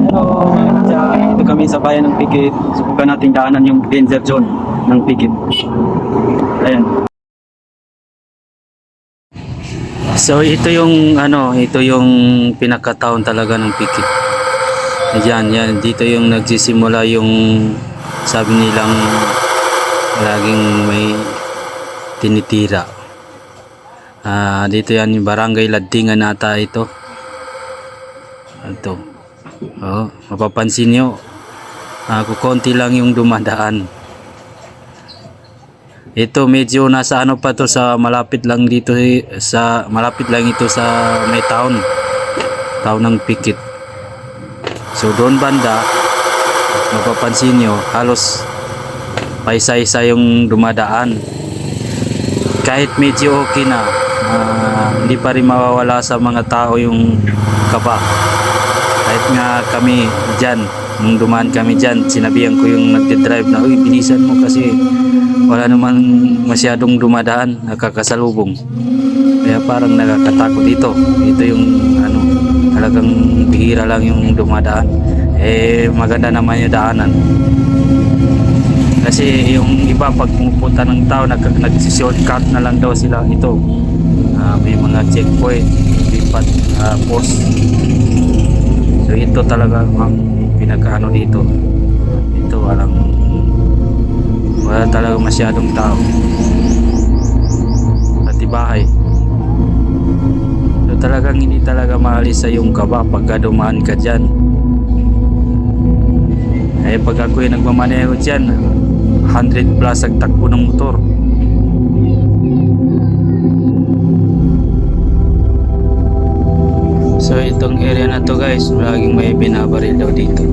Hello, ito kami sa bayan ng Pikit. Subukan nating daanan yung danger zone ng Pikit. Ayan. So ito yung ito yung pinakataon talaga ng Pikit. Ayan, yan, dito yung nagsisimula yung sabi nilang laging may tinitira. Dito yan yung barangay Ladingan ata ito. Ito. Oh, mapapansin nyo, kukonti lang yung dumadaan. Ito medyo nasa pa to, sa malapit lang dito, malapit lang ito sa may town ng Pikit. So doon banda, mapapansin nyo, halos paisa-isa yung dumadaan. Kahit medyo okay na, hindi pa rin mawawala sa mga tao yung kaba. Kahit nga kami dyan, nung dumaan kami dyan, sinabihan ko yung nagdidrive na, uy, bilisan mo kasi wala naman masyadong dumadaan, nakakasalubong. Kaya parang nakakatakot dito. Ito yung talagang bihira lang yung dumadaan. Maganda naman yung daanan. Kasi yung iba pag pumupunta ng tao, nag-shortcut na lang daw sila. Ito, may mga checkpoint, lipat, post. So ito talaga ang pinakaano dito. Ito wala talaga masyadong tao. Pati bahay. So talagang hindi talaga maalis sa yung kaba pagka dumaan ka dyan. Pag ako yung nagmamaneho dyan, 100 plus ang takbo ng motor. So itong area na to guys, laging may binabaril daw dito.